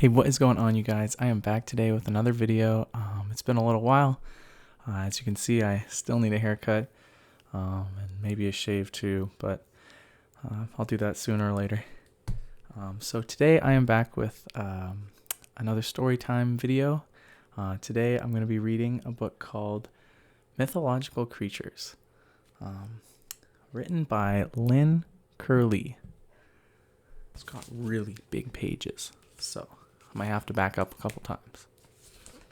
Hey, what is going on, you guys? I am back today with another video. It's been a little while. As you can see, I still need a haircut and maybe a shave too, but I'll do that sooner or later. So today I am back with another story time video. Today I'm going to be reading a book called Mythological Creatures, written by Lynn Curley. It's got really big pages, so I might have to back up a couple times.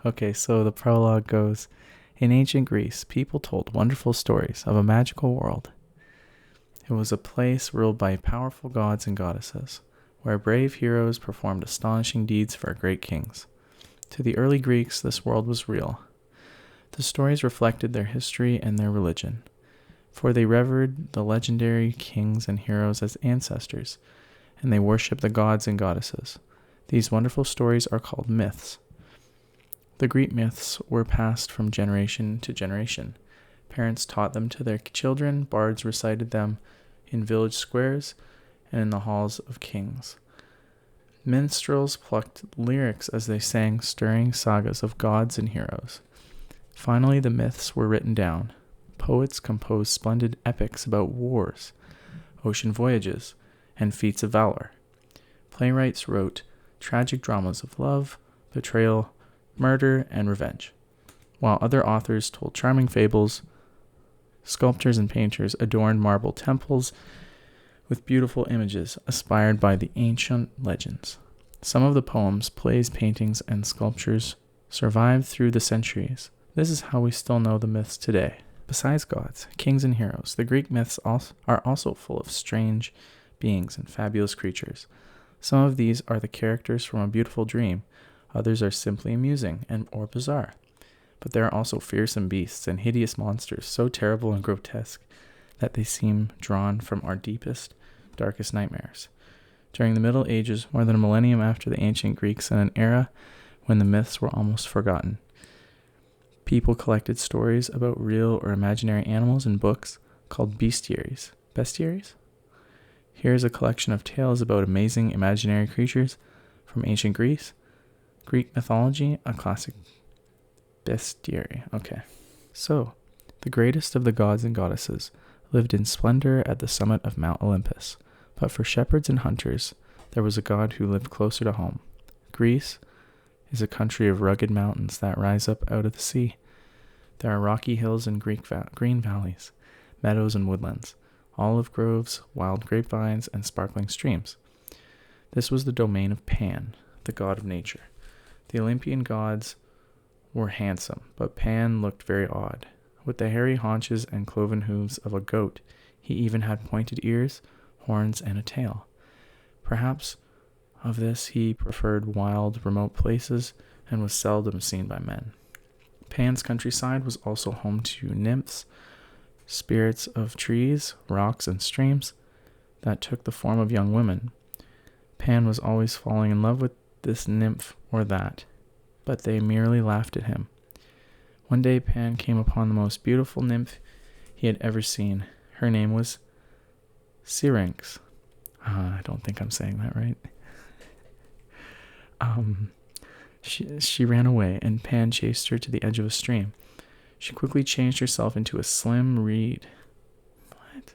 Okay, so the prologue goes, in ancient Greece, people told wonderful stories of a magical world. It was a place ruled by powerful gods and goddesses, where brave heroes performed astonishing deeds for great kings. To the early Greeks, this world was real. The stories reflected their history and their religion, for they revered the legendary kings and heroes as ancestors, and they worshipped the gods and goddesses. These wonderful stories are called myths. The Greek myths were passed from generation to generation. Parents taught them to their children, bards recited them in village squares and in the halls of kings. Minstrels plucked lyrics as they sang stirring sagas of gods and heroes. Finally, the myths were written down. Poets composed splendid epics about wars, ocean voyages, and feats of valor. Playwrights wrote tragic dramas of love, betrayal, murder, and revenge, while other authors told charming fables. Sculptors and painters adorned marble temples with beautiful images inspired by the ancient legends. Some of the poems, plays, paintings, and sculptures survived through the centuries. This is how we still know the myths today. Besides gods, kings, and heroes, the Greek myths are also full of strange beings and fabulous creatures. Some of these are the characters from a beautiful dream. Others are simply amusing or bizarre. But there are also fearsome beasts and hideous monsters, so terrible and grotesque that they seem drawn from our deepest, darkest nightmares. During the Middle Ages, more than a millennium after the ancient Greeks, in an era when the myths were almost forgotten, people collected stories about real or imaginary animals in books called bestiaries. Bestiaries? Here's a collection of tales about amazing imaginary creatures from ancient Greece. Greek mythology, a classic bestiary. Okay. So, the greatest of the gods and goddesses lived in splendor at the summit of Mount Olympus. But for shepherds and hunters, there was a god who lived closer to home. Greece is a country of rugged mountains that rise up out of the sea. There are rocky hills and green valleys, meadows and woodlands, olive groves, wild grapevines, and sparkling streams. This was the domain of Pan, the god of nature. The Olympian gods were handsome, but Pan looked very odd. With the hairy haunches and cloven hooves of a goat, he even had pointed ears, horns, and a tail. Perhaps of this he preferred wild, remote places and was seldom seen by men. Pan's countryside was also home to nymphs, spirits of trees, rocks, and streams that took the form of young women. Pan was always falling in love with this nymph or that, but they merely laughed at him. One day Pan came upon the most beautiful nymph he had ever seen. Her name was Syrinx. I don't think I'm saying that right. She ran away, and Pan chased her to the edge of a stream. She quickly changed herself into a slim reed. What?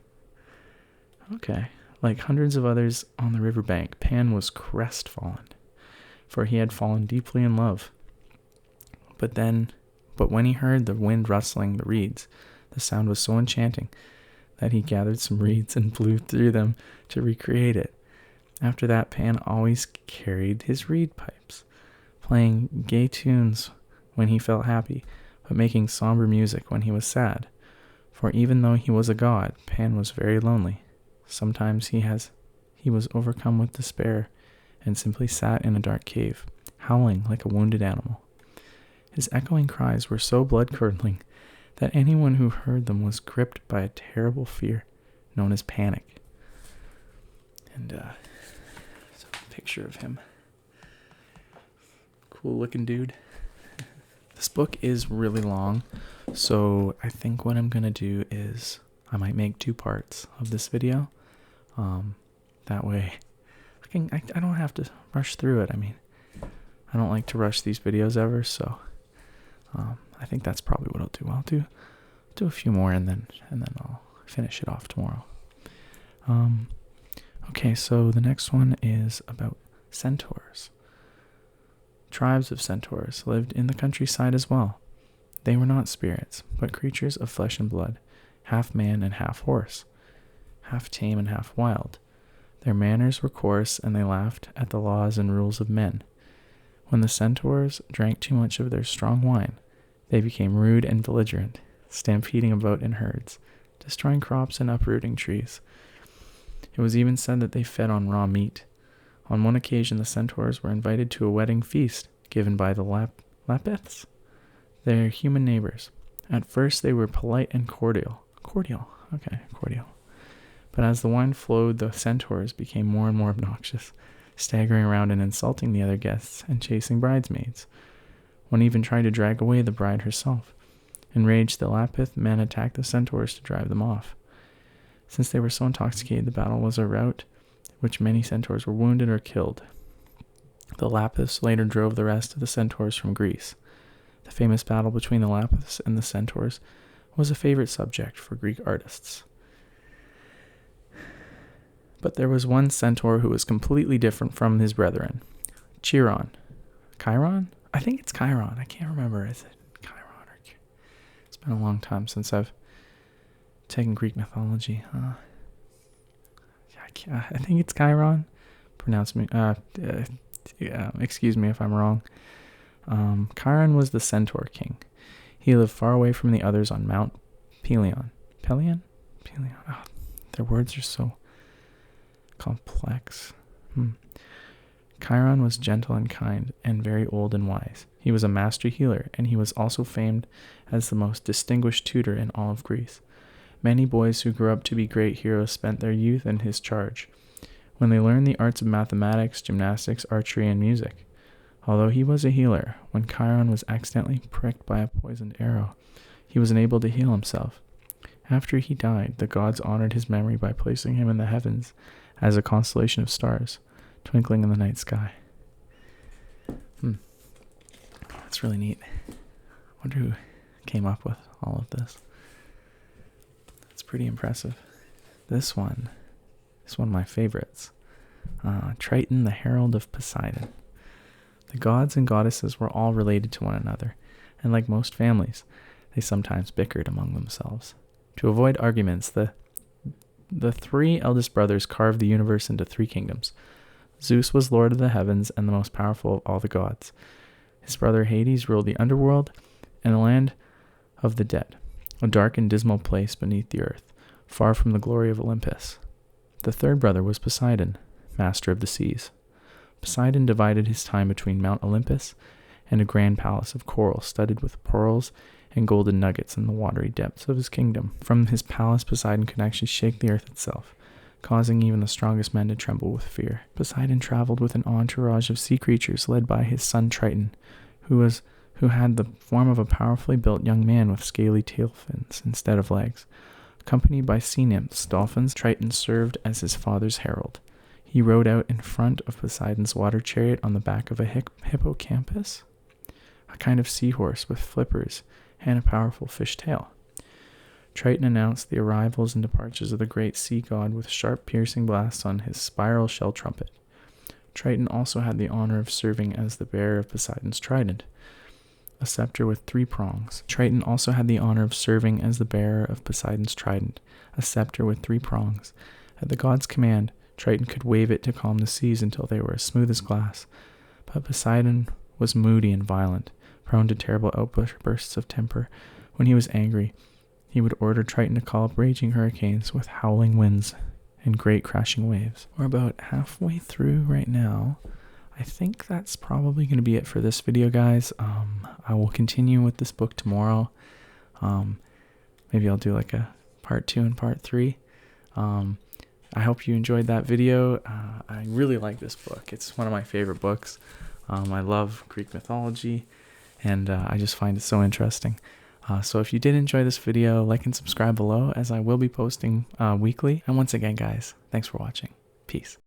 Okay. Like hundreds of others on the riverbank, Pan was crestfallen, for he had fallen deeply in love. But when he heard the wind rustling the reeds, the sound was so enchanting that he gathered some reeds and blew through them to recreate it. After that, Pan always carried his reed pipes, playing gay tunes when he felt happy, but making somber music when he was sad. For even though he was a god, Pan was very lonely. Sometimes he was overcome with despair and simply sat in a dark cave, howling like a wounded animal. His echoing cries were so blood-curdling that anyone who heard them was gripped by a terrible fear known as panic. And so a picture of him. Cool looking dude. This book is really long, so I think what I'm going to do is I might make 2 parts of this video. That way I don't have to rush through it. I mean, I don't like to rush these videos ever, so I think that's probably what I'll do. I'll do a few more and then I'll finish it off tomorrow. Okay, so the next one is about centaurs. Tribes of centaurs lived in the countryside as well. They were not spirits, but creatures of flesh and blood, half man and half horse, half tame and half wild. Their manners were coarse, and they laughed at the laws and rules of men. When the centaurs drank too much of their strong wine, they became rude and belligerent, stampeding about in herds, destroying crops and uprooting trees. It was even said that they fed on raw meat. On one occasion, the centaurs were invited to a wedding feast given by the Lapiths, their human neighbors. At first, they were polite and cordial. Cordial. But as the wine flowed, the centaurs became more and more obnoxious, staggering around and insulting the other guests and chasing bridesmaids. One even tried to drag away the bride herself. Enraged, the Lapith men attacked the centaurs to drive them off. Since they were so intoxicated, the battle was a rout, which many centaurs were wounded or killed. The Lapiths later drove the rest of the centaurs from Greece. The famous battle between the Lapiths and the centaurs was a favorite subject for Greek artists. But there was one centaur who was completely different from his brethren. Chiron. Chiron? I think it's Chiron. I can't remember. Is it Chiron or It's been a long time since I've taken Greek mythology. I think it's Chiron. Excuse me if I'm wrong. Chiron was the centaur king. He lived far away from the others on Mount Pelion. Pelion? Oh, their words are so complex. Chiron was gentle and kind and very old and wise. He was a master healer, and he was also famed as the most distinguished tutor in all of Greece. Many boys who grew up to be great heroes spent their youth in his charge. When they learned the arts of mathematics, gymnastics, archery, and music. Although he was a healer, when Chiron was accidentally pricked by a poisoned arrow, he was unable to heal himself. After he died, the gods honored his memory by placing him in the heavens as a constellation of stars, twinkling in the night sky. That's really neat. I wonder who came up with all of this. It's pretty impressive. This one is one of my favorites. Triton, the herald of Poseidon. The gods and goddesses were all related to one another, and like most families, they sometimes bickered among themselves. To avoid arguments, the three eldest brothers carved the universe into 3 kingdoms. Zeus was lord of the heavens and the most powerful of all the gods. His brother Hades ruled the underworld and the land of the dead, a dark and dismal place beneath the earth, far from the glory of Olympus. The third brother was Poseidon, master of the seas. Poseidon divided his time between Mount Olympus and a grand palace of coral studded with pearls and golden nuggets in the watery depths of his kingdom. From his palace, Poseidon could actually shake the earth itself, causing even the strongest men to tremble with fear. Poseidon traveled with an entourage of sea creatures led by his son Triton, who had the form of a powerfully built young man with scaly tail fins instead of legs. Accompanied by sea nymphs, dolphins, Triton served as his father's herald. He rode out in front of Poseidon's water chariot on the back of a hippocampus, a kind of seahorse with flippers and a powerful fish tail. Triton announced the arrivals and departures of the great sea god with sharp piercing blasts on his spiral shell trumpet. Triton also had the honor of serving as the bearer of Poseidon's trident, a scepter with 3 prongs. Triton also had the honor of serving as the bearer of Poseidon's trident, a scepter with 3 prongs. At the god's command, Triton could wave it to calm the seas until they were as smooth as glass. But Poseidon was moody and violent, prone to terrible outbursts of temper. When he was angry, he would order Triton to call up raging hurricanes with howling winds and great crashing waves. We're about halfway through right now. I think that's probably going to be it for this video, guys. I will continue with this book tomorrow. Maybe I'll do like a part 2 and part 3. I hope you enjoyed that video. I really like this book. It's one of my favorite books. I love Greek mythology, and I just find it so interesting. So if you did enjoy this video, like and subscribe below, as I will be posting weekly. And once again, guys, thanks for watching. Peace.